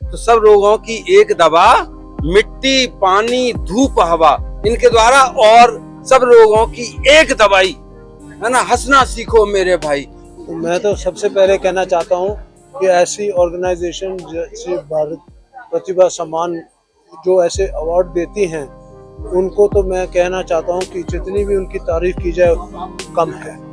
तो सब रोगों की एक दवा, मिट्टी, पानी, धूप, हवा, इनके द्वारा, और सब रोगों की एक दवाई है ना। हंसना सीखो मेरे भाई। तो मैं तो सबसे पहले कहना चाहता हूँ कि ऐसी ऑर्गेनाइजेशन जैसे भारत प्रतिभा सम्मान जो ऐसे अवार्ड देती हैं, उनको तो मैं कहना चाहता हूँ कि जितनी भी उनकी तारीफ की जाए कम है।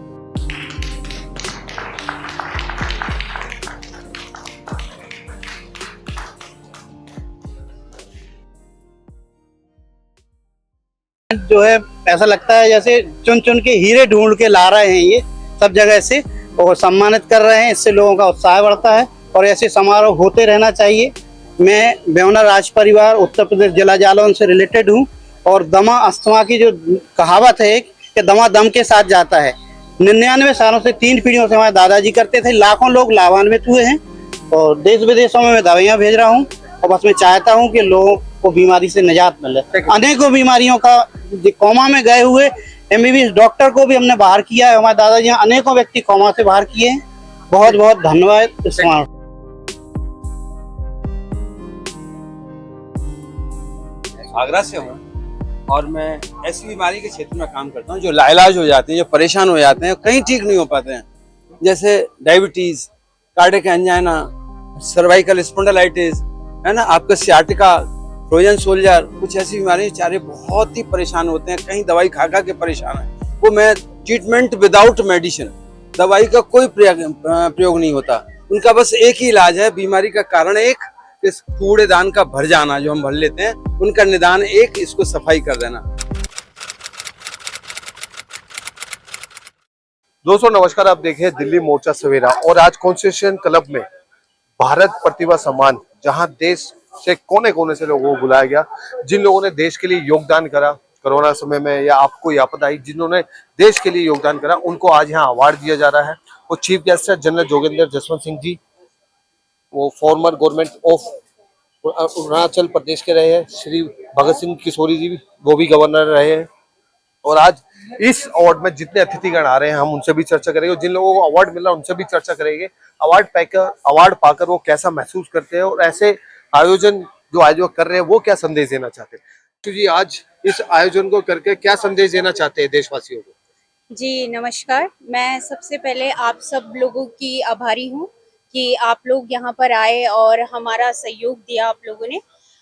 जो है ऐसा लगता है जैसे चुन चुन के हीरे ढूंढ के ला रहे हैं ये सब जगह से, और सम्मानित कर रहे हैं। इससे लोगों का उत्साह बढ़ता है और ऐसे समारोह होते रहना चाहिए। मैं बेवना राज परिवार उत्तर प्रदेश जिला जालौन से रिलेटेड हूँ, और दमा अस्थमा की जो कहावत है कि दमा दम के साथ जाता है, 99 सालों से 3 पीढ़ियों से हमारे दादाजी करते थे। लाखों लोग लाभान्वित हुए हैं और देश विदेशों में मैं दवाइयाँ भेज रहा हूँ, और बस मैं चाहता हूँ कि लोगों को बीमारी से निजात मिले। अनेकों बीमारियों का कोमा में गए हुए MBBS डॉक्टर को भी हमने बाहर किया है। हमारे दादाजी अनेकों व्यक्ति कोमा से बाहर किए हैं। बहुत बहुत धन्यवाद। आगरा से हूँ और मैं ऐसी बीमारी के क्षेत्र में काम करता हूँ जो लाइलाज हो जाते हैं, जो परेशान हो जाते हैं, कहीं ठीक नहीं हो पाते हैं, जैसे diabetes, cardiac angina, cervical spondylitis, है ना, आपका सियाटिका, फ्रोजन सोल्जर, कुछ ऐसी बीमारी बेचारे बहुत ही परेशान होते हैं, कहीं दवाई खा खा के परेशान है। वो मैं ट्रीटमेंट विदाउट मेडिसिन, दवाई का कोई प्रयोग नहीं होता, उनका बस एक ही इलाज है। बीमारी का कारण एक, इस कूड़ेदान का भर जाना जो हम भर लेते हैं, उनका निदान एक, इसको सफाई कर देना। दोस्तों नमस्कार, आप देखें दिल्ली मोर्चा सवेरा, और आज कॉन्स्टिट्यूशन क्लब में भारत प्रतिभा सम्मान, जहां देश से कोने कोने से लोगों को बुलाया गया, जिन लोगों ने देश के लिए योगदान करा कोरोना समय में, या आपको आपदा आई, जिन्होंने देश के लिए योगदान करा, उनको आज यहाँ अवार्ड दिया जा रहा है। वो चीफ गेस्ट है जनरल जोगेंद्र जसवंत सिंह जी, वो farmer government of Arunachal Pradesh के रहे हैं। श्री भगत सिंह किशोरी जी, वो भी गवर्नर रहे हैं। और आज इस अवार्ड में जितने अतिथिगण आ रहे हैं, हम उनसे भी चर्चा करेंगे, जिन लोगों को अवार्ड मिला उनसे भी चर्चा करेंगे। अवार्ड पाकर वो कैसा महसूस करते हैं, और ऐसे आयोजन जो आयोजक कर रहे हैं वो क्या संदेश देना चाहते हैं। तो जी आज इस आयोजन को करके क्या संदेश देना चाहते हैं देशवासियों को? जी नमस्कार, मैं सबसे पहले आप सब लोगों की आभारी हूँ कि आप लोग यहाँ पर आए और हमारा सहयोग दिया आप लोगों ने।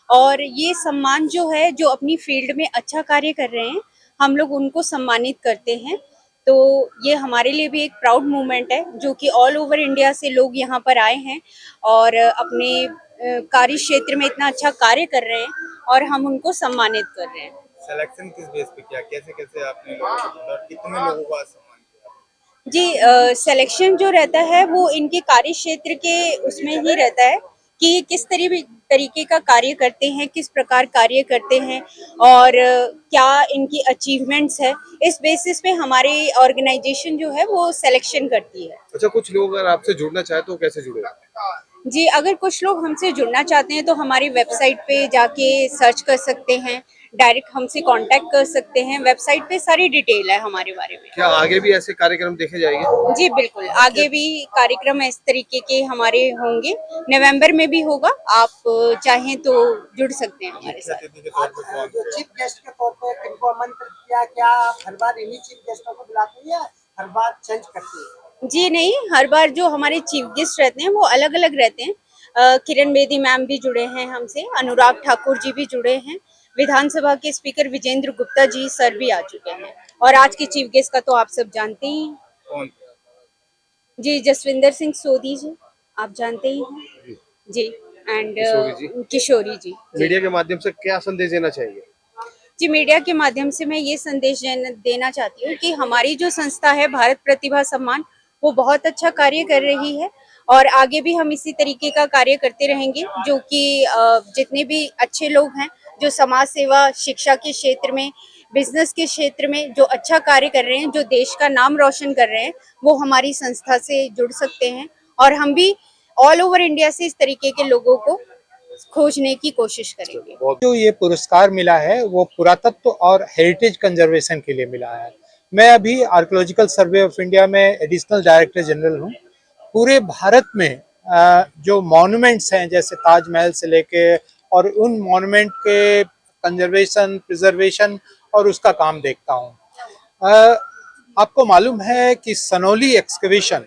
और ये सम्मान जो है, जो अपनी फील्ड में अच्छा कार्य कर रहे हैं, हम लोग उनको सम्मानित करते हैं। तो ये हमारे लिए भी एक प्राउड मोमेंट है, जो कि ऑल ओवर इंडिया से लोग यहाँ पर आए हैं और अपने कार्य क्षेत्र में इतना अच्छा कार्य कर रहे हैं, और हम उनको सम्मानित कर रहे हैं। सिलेक्शन किस बेस पे किया, कैसे कैसे आपने लोगों को ढूंढा, कितने लोगों का सम्मान किया? जी सिलेक्शन जो रहता है वो इनके कार्य क्षेत्र के उसमें ही रहता है कि किस तरीके का कार्य करते हैं, किस प्रकार कार्य करते हैं, और क्या इनकी अचीवमेंट्स है। इस बेसिस पे हमारी ऑर्गेनाइजेशन जो है वो सिलेक्शन करती है। अच्छा, कुछ लोग अगर आपसे जुड़ना चाहे तो कैसे जुड़े? जी, अगर कुछ लोग हमसे जुड़ना चाहते हैं तो हमारी वेबसाइट पे जाके सर्च कर सकते हैं, डायरेक्ट हमसे कांटेक्ट कर सकते हैं। वेबसाइट पे सारी डिटेल है हमारे बारे में। क्या आगे भी ऐसे कार्यक्रम देखे जाएंगे? जी बिल्कुल, आगे भी कार्यक्रम इस तरीके के हमारे होंगे। नवंबर में भी होगा, आप चाहें तो जुड़ सकते हैं हमारे साथ। जो चीफ गेस्ट के तौर पे किनको आमंत्रित किया, क्या आप हर बार इन्हीं चीफ गेस्टों को बुलाते हैं या हर बार चेंज करते हैं? जी नहीं, हर बार जो हमारे चीफ गेस्ट रहते हैं वो अलग अलग रहते हैं। किरण बेदी मैम भी जुड़े हैं हमसे, अनुराग ठाकुर जी भी जुड़े हैं, विधानसभा के स्पीकर विजेंद्र गुप्ता जी सर भी आ चुके हैं, और आज के चीफ गेस्ट का तो आप सब जानते ही हैं। कौन? जी जसविंदर सिंह सोधी जी, आप जानते ही हैं जी, एंड किशोरी जी। मीडिया के माध्यम से क्या संदेश देना चाहिए? जी मीडिया के माध्यम से मैं ये संदेश देना चाहती हूँ कि हमारी जो संस्था है भारत प्रतिभा सम्मान, वो बहुत अच्छा कार्य कर रही है, और आगे भी हम इसी तरीके का कार्य करते रहेंगे। जो कि जितने भी अच्छे लोग हैं जो समाज सेवा, शिक्षा के क्षेत्र में, बिजनेस के क्षेत्र में जो अच्छा कार्य कर रहे हैं, जो देश का नाम रोशन कर रहे हैं, वो हमारी संस्था से जुड़ सकते हैं। और हम भी ऑल ओवर इंडिया से इस तरीके के लोगों को खोजने की कोशिश करेंगे। जो ये पुरस्कार मिला है वो पुरातत्व और हेरिटेज कंजर्वेशन के लिए मिला है। मैं अभी आर्कियोलॉजिकल सर्वे ऑफ इंडिया में एडिशनल डायरेक्टर जनरल हूँ। पूरे भारत में जो मॉन्यूमेंट्स हैं जैसे ताजमहल से लेके, और उन मॉन्यूमेंट के कंजर्वेशन, प्रिजर्वेशन और उसका काम देखता हूँ। आपको मालूम है कि सनोली एक्सकवेशन,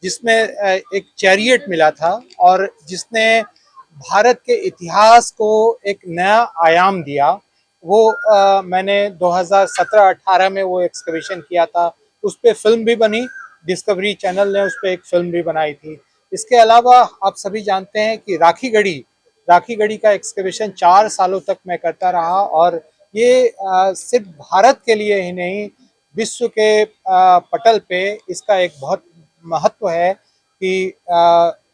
जिसमें एक चैरियट मिला था और जिसने भारत के इतिहास को एक नया आयाम दिया, वो मैंने 2017-18 में वो एक्सकवेशन किया था। उस पर फिल्म भी बनी, डिस्कवरी चैनल ने उस पर एक फिल्म भी बनाई थी। इसके अलावा आप सभी जानते हैं कि राखी गढ़ी का एक्सकवेशन 4 सालों तक मैं करता रहा, और ये सिर्फ भारत के लिए ही नहीं, विश्व के पटल पे इसका एक बहुत महत्व है कि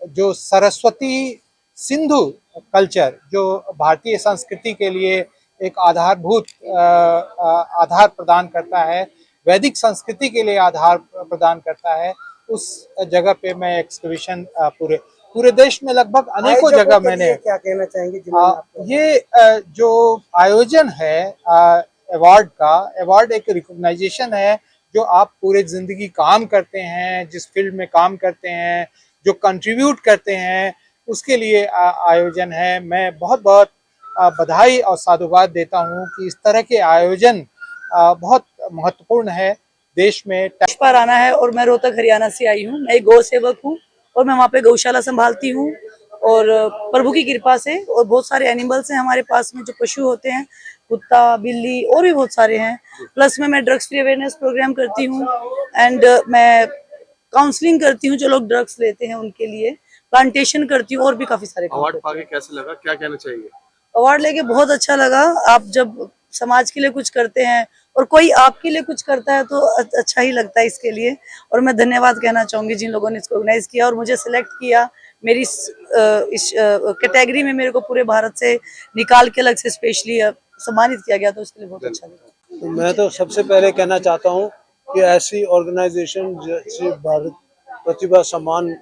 जो सरस्वती सिंधु कल्चर, जो भारतीय संस्कृति के लिए एक आधारभूत आधार प्रदान करता है, वैदिक संस्कृति के लिए आधार प्रदान करता है, उस जगह पे मैं एक्सकवेशन पूरे देश में लगभग अनेकों जगह मैंने क्या कहना चाहेंगे जिन्होंने आपको ये जो आयोजन है अवार्ड एक रिकॉग्नाइजेशन है। जो आप पूरे जिंदगी काम करते हैं, जिस फील्ड में काम करते हैं, जो कंट्रीब्यूट करते हैं, उसके लिए आयोजन है। मैं बहुत बहुत बधाई और साधुवाद देता हूं कि इस तरह के आयोजन बहुत महत्वपूर्ण है देश में। पर आना है और मैं रोहतक हरियाणा से आई हूँ। मैं एक गौ सेवक हूँ और मैं वहाँ पे गौशाला संभालती हूँ, और प्रभु की कृपा से, और बहुत सारे एनिमल्स हैं हमारे पास में जो पशु होते हैं, कुत्ता, बिल्ली और भी बहुत सारे हैं। प्लस में मैं ड्रग्स फ्री अवेयरनेस प्रोग्राम करती हूँ, एंड मैं काउंसलिंग करती हूँ जो लोग ड्रग्स लेते हैं उनके लिए, प्लांटेशन करती हूँ और भी काफी सारे काम अवार्ड करती हूँ। पाके कैसे लगा, क्या कहना चाहिए? अवार्ड लेके बहुत अच्छा लगा। आप जब समाज के लिए कुछ करते हैं और कोई आपके लिए कुछ करता है तो अच्छा ही लगता है इसके लिए। और मैं धन्यवाद कहना चाहूंगी जिन लोगों ने इसको ऑर्गेनाइज किया और मुझे सिलेक्ट किया। मेरी इस कैटेगरी में मेरे को पूरे भारत से निकाल के अलग से स्पेशली सम्मानित किया गया, तो इसके लिए बहुत अच्छा लगा। तो मैं तो सबसे पहले कहना चाहता हूँ कि ऐसी ऑर्गेनाइजेशन जैसे भारत प्रतिभा सम्मान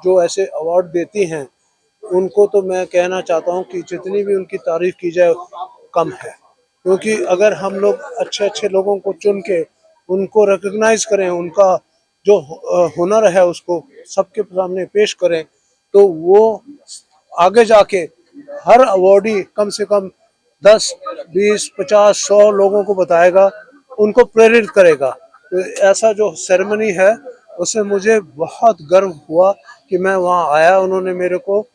जो ऐसे अवार्ड देती हैं, उनको तो मैं कहना चाहता हूँ कि जितनी भी उनकी तारीफ की जाए कम है। क्योंकि अगर हम लोग अच्छे अच्छे लोगों को चुन के उनको रिकग्नाइज करें, उनका जो हुनर है उसको सबके सामने पेश करें, तो वो आगे जाके हर अवार्डी कम से कम 10, 20, 50, 100 लोगों को बताएगा, उनको प्रेरित करेगा। तो ऐसा जो सेरेमनी है उससे मुझे बहुत गर्व हुआ कि मैं वहाँ आया। उन्होंने मेरे को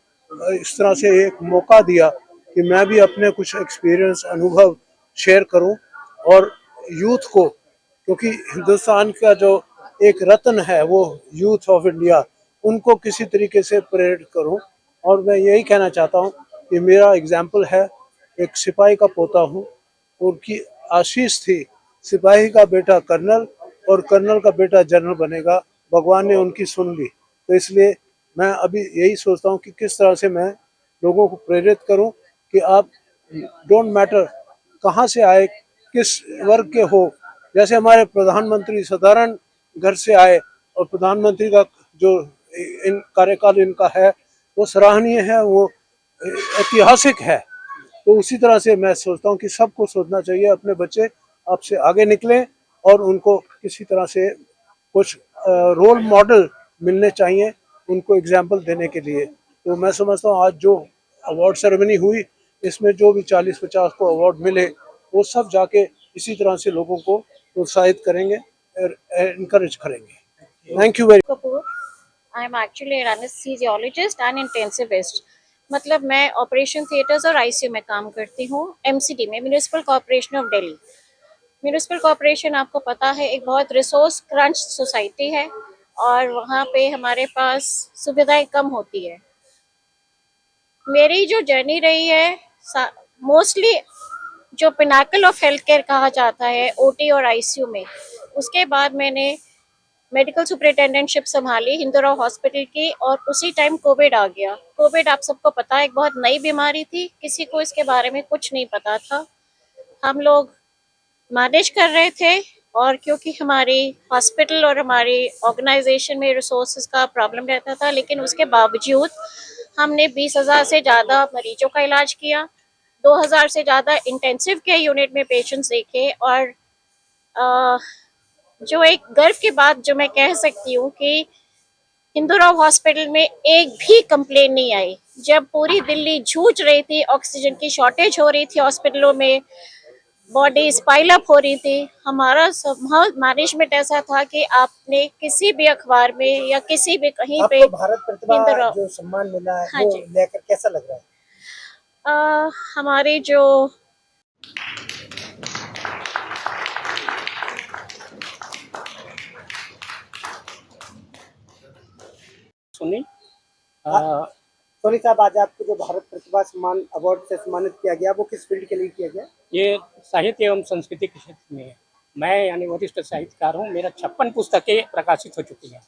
इस तरह से एक मौका दिया कि मैं भी अपने कुछ एक्सपीरियंस, अनुभव शेयर करूं और यूथ को, क्योंकि हिंदुस्तान का जो एक रत्न है वो यूथ ऑफ इंडिया, उनको किसी तरीके से प्रेरित करूं। और मैं यही कहना चाहता हूं कि मेरा एग्जाम्पल है, एक सिपाही का पोता हूं, उनकी आशीष थी सिपाही का बेटा कर्नल और कर्नल का बेटा जनरल बनेगा, भगवान ने उनकी सुन ली। तो इसलिए मैं अभी यही सोचता हूँ कि किस तरह से मैं लोगों को प्रेरित करूँ कि आप डोंट मैटर कहाँ से आए, किस वर्ग के हो। जैसे हमारे प्रधानमंत्री साधारण घर से आए और प्रधानमंत्री का जो इन कार्यकाल इनका है वो सराहनीय है, वो ऐतिहासिक है। तो उसी तरह से मैं सोचता हूँ कि सबको सोचना चाहिए अपने बच्चे आपसे आगे निकलें और उनको किसी तरह से कुछ रोल मॉडल मिलने चाहिए उनको एग्जाम्पल देने के लिए। तो मैं समझता हूँ आज जो अवार्ड सेरेमनी हुई, इसमें जो भी 40-50 को अवार्ड मिले, वो सब जाके इसी तरह से लोगों को प्रोत्साहित करेंगे और इनकरेज करेंगे। Thank you very Kapoor. I am actually an anaesthesiologist and intensivist. मतलब मैं ऑपरेशन थिएटर्स और आईसीयू में काम करती हूँ, एमसीडी में, municipal corporation of Delhi. Municipal corporation आपको पता है एक बहुत रिसोर्स क्रंच सोसाइटी है, और वहाँ पे हमारे पास सुविधाएं कम होती है। मेरी जो जर्नी रही है, मोस्टली जो पिनाकल ऑफ हेल्थ केयर कहा जाता है ओटी और आईसीयू में, उसके बाद मैंने मेडिकल सुपरिटेंडेंटशिप संभाली हिंदूराव हॉस्पिटल की, और उसी टाइम कोविड आ गया। कोविड आप सबको पता है एक बहुत नई बीमारी थी, किसी को इसके बारे में कुछ नहीं पता था। हम लोग मैनेज कर रहे थे, और क्योंकि हमारी हॉस्पिटल और हमारी ऑर्गेनाइजेशन में रिसोर्सेज का प्रॉब्लम रहता था, लेकिन उसके बावजूद हमने 20,000 से ज़्यादा मरीजों का इलाज किया, 2,000 से ज़्यादा इंटेंसिव केयर यूनिट में पेशेंट्स देखे। और जो एक गर्व की बात जो मैं कह सकती हूँ कि इंदौर हॉस्पिटल में एक भी कंप्लेन नहीं आई। जब पूरी दिल्ली जूझ रही थी, ऑक्सीजन की शॉर्टेज हो रही थी, हॉस्पिटलों में बॉडीज पाइल अप हो रही थी, हमारा मैनेजमेंट ऐसा था कि आपने किसी भी अखबार में या किसी भी कहीं पे आपको भारत प्रतिभा इंदौर जो सम्मान मिला है हाँ वो जी। लेकर कैसा लग रहा है? हमारे जो सुनील सोनी साहब, आज आपको जो भारत प्रतिभा सम्मान अवार्ड से सम्मानित किया गया वो किस फील्ड के लिए किया गया? ये साहित्य एवं संस्कृति के क्षेत्र में है। मैं यानी वरिष्ठ साहित्यकार हूँ। मेरा 56 पुस्तकें प्रकाशित हो चुकी हैं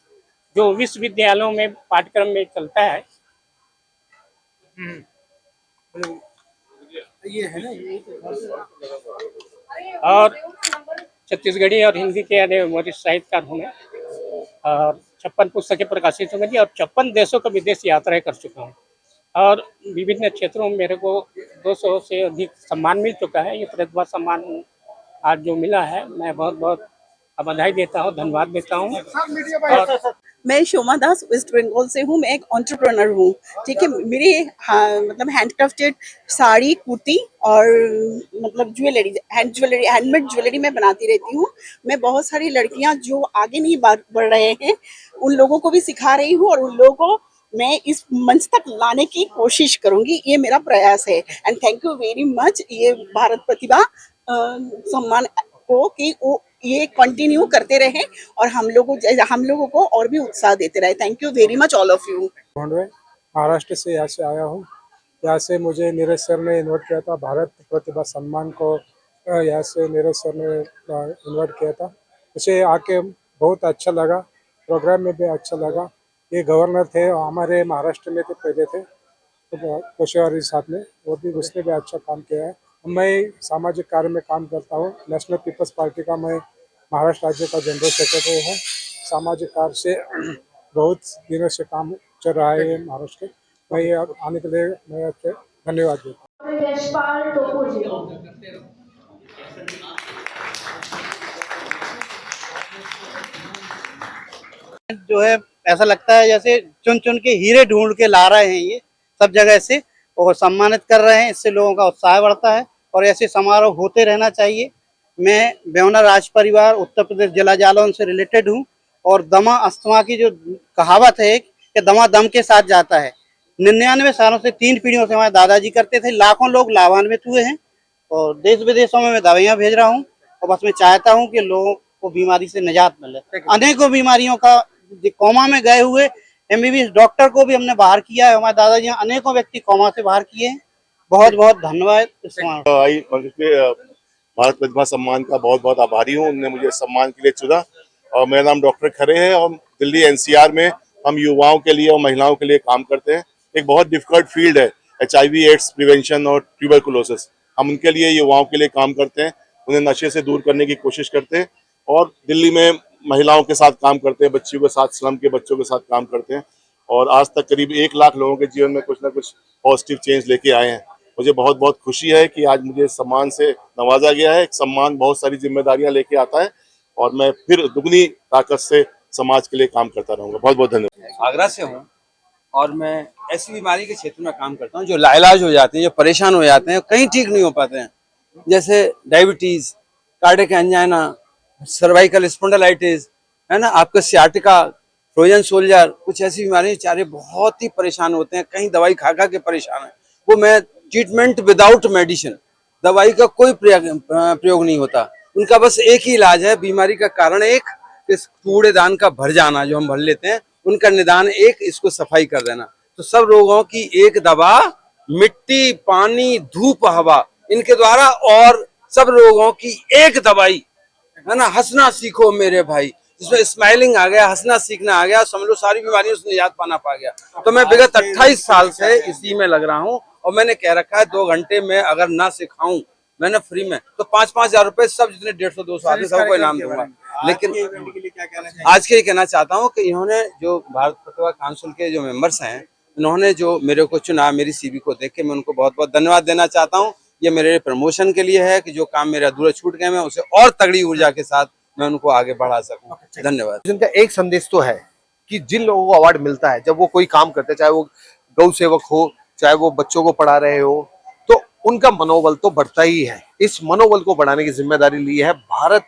जो विश्वविद्यालयों में पाठ्यक्रम में चलता है। ये है ना, ये और छत्तीसगढ़ी और हिंदी के यानी वरिष्ठ साहित्यकार हूँ मैं। और 56 पुस्तकें प्रकाशित हो गई और 56 देशों का विदेश यात्राएं कर चुका हूँ। और विभिन्न क्षेत्रों में मेरे को 200 से अधिक सम्मान मिल चुका है। ये प्रतिभा सम्मान आज जो मिला है, मैं बहुत बहुत बधाई देता हूँ, धन्यवाद देता हूँ। और मैं शोमा दास वेस्ट बंगाल से हूँ। मैं एक एंटरप्रेन्योर हूँ, ठीक है। मेरे मतलब हैंडक्राफ्टेड साड़ी, कुर्ती और मतलब ज्वेलरी, हैंडमेड ज्वेलरी मैं बनाती रहती हूँ। मैं बहुत सारी लड़कियाँ जो आगे नहीं बढ़ रहे हैं उन लोगों को भी सिखा रही हूँ और उन लोगों को मैं इस मंच तक लाने की कोशिश करूंगी। ये मेरा प्रयास है। And thank you very much ये भारत प्रतिभा सम्मान को कि वो ये कंटिन्यू करते रहे और हम लोगों को और भी उत्साह देते रहे। Thank you very much all of you. Maharashtra से यहाँ से आया हूँ। यहाँ से मुझे नीरज सर ने इन्वाइट किया था भारत प्रतिभा सम्मान को। यहाँ से नीरज सर ने इन्वाइट किया था। मुझे आके बहुत अच्छा लगा, प्रोग्राम में भी अच्छा लगा। ये गवर्नर थे हमारे महाराष्ट्र में थे, पहले थे तो कोश्यारी साथ में, वो भी उसने भी अच्छा काम किया है। मैं सामाजिक कार्य में काम करता हूँ। नेशनल पीपल्स पार्टी का मैं महाराष्ट्र राज्य का जनरल सेक्रेटरी हूँ। सामाजिक कार्य से बहुत दिनों से काम चल रहा है महाराष्ट्र के। मैं ये आने के लिए मैं आपसे धन्यवाद देता हूँ। जो है ऐसा लगता है जैसे चुन चुन के हीरे ढूंढ के ला रहे हैं ये सब जगह से और सम्मानित कर रहे हैं। इससे लोगों का उत्साह बढ़ता है और ऐसे समारोह होते रहना चाहिए। मैं बेवना राज परिवार उत्तर प्रदेश जिला जालौन से रिलेटेड हूँ और दमा अस्थमा की जो कहावत है कि दमा दम के साथ जाता है। 99 सालों से 3 पीढ़ियों से हमारे दादाजी करते थे। लाखों लोग लाभान्वित हुए हैं और देश विदेशों में मैं दवाइयाँ भेज रहा हूँ और बस मैं चाहता हूँ कि लोगों को बीमारी से निजात मिले। अनेकों बीमारियों का कोमा में गए हुए MBBS डॉक्टर को भी हमने बाहर किया है। हमारे दादाजी अनेकों व्यक्ति कोमा से बाहर किए हैं। बहुत बहुत धन्यवाद। भारत प्रतिभा सम्मान का बहुत बहुत आभारी हूँ। उन्होंने मुझे सम्मान के लिए चुना और मेरा नाम डॉक्टर खरे है और दिल्ली NCR में हम युवाओं के लिए और महिलाओं के लिए काम करते हैं। एक बहुत डिफिकल्ट फील्ड है HIV एड्स प्रिवेंशन और ट्यूबरकुलोसिस। हम उनके लिए युवाओं के लिए काम करते हैं, उन्हें नशे से दूर करने की कोशिश करते हैं और दिल्ली में महिलाओं के साथ काम करते हैं, बच्चियों के साथ, स्लम के बच्चों के साथ काम करते हैं और आज तक करीब 1 लाख लोगों के जीवन में कुछ ना कुछ पॉजिटिव चेंज लेके आए हैं। मुझे बहुत बहुत खुशी है कि आज मुझे सम्मान से नवाजा गया है। एक सम्मान बहुत सारी जिम्मेदारियां लेके आता है और मैं फिर दुगनी ताकत से समाज के लिए काम करता रहूंगा। बहुत बहुत धन्यवाद। आगरा से हूँ और मैं ऐसी बीमारी के क्षेत्र में काम करता हूँ जो लाइलाज हो जाते हैं, जो परेशान हो जाते हैं, कहीं ठीक नहीं हो पाते हैं, जैसे diabetes, cardiac angina, cervical spondylitis, है ना, आपका सियाटिका, फ्रोजन सोल्जर, कुछ ऐसी बीमारियां बेचारे बहुत ही परेशान होते हैं, कहीं दवाई खा खा के परेशान है। वो मैं ट्रीटमेंट विदाउट मेडिसिन, दवाई का कोई प्रयोग नहीं होता, उनका बस एक ही इलाज है। बीमारी का कारण एक, इस कूड़ेदान का भर जाना जो हम भर लेते हैं, उनका निदान एक, इसको सफाई कर देना। तो सब रोगों की एक दवा, मिट्टी, पानी, धूप, हवा, इनके द्वारा, और सब रोगों की एक दवाई, है ना, हंसना सीखो मेरे भाई, जिसमें स्माइलिंग आ गया, हंसना सीखना आ गया, समझ लो सारी बीमारियों से निजात पाना पा गया। तो मैं विगत 28 साल से इसी में लग रहा हूँ और मैंने कह रखा है 2 घंटे में अगर ना सिखाऊं मैंने फ्री में तो 5-5 हजार रुपए सब जितने 150-200 आते सबको इनाम दूंगा। लेकिन आज के लिए कहना चाहता हूँ कि इन्होंने जो भारत प्रतिभा काउंसिल के जो मेंबर्स हैं, इन्होंने जो मेरे को चुना, मेरी CV को देख के मैं उनको बहुत बहुत धन्यवाद देना चाहता हूँ। ये मेरे प्रमोशन के लिए है कि जो काम मेरे अधूरे छूट गए मैं उसे और तगड़ी ऊर्जा के साथ मैं उनको आगे बढ़ा सकूं। धन्यवाद। जिनका एक संदेश तो है कि जिन लोगों को अवार्ड मिलता है, जब वो कोई काम करते हैं, चाहे वो गौ सेवक हो, चाहे वो बच्चों को पढ़ा रहे हो, तो उनका मनोबल तो बढ़ता ही है। इस मनोबल को बढ़ाने की जिम्मेदारी ली है भारत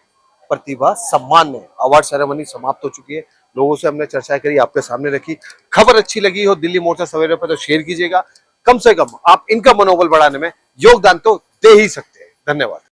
प्रतिभा सम्मान ने। अवार्ड सेरेमनी समाप्त हो चुकी है, लोगों से हमने चर्चा करी, आपके सामने रखी। खबर अच्छी लगी हो दिल्ली मोर्चा सवेरे पर तो शेयर कीजिएगा। कम से कम आप इनका मनोबल बढ़ाने में योगदान तो दे ही सकते हैं। धन्यवाद।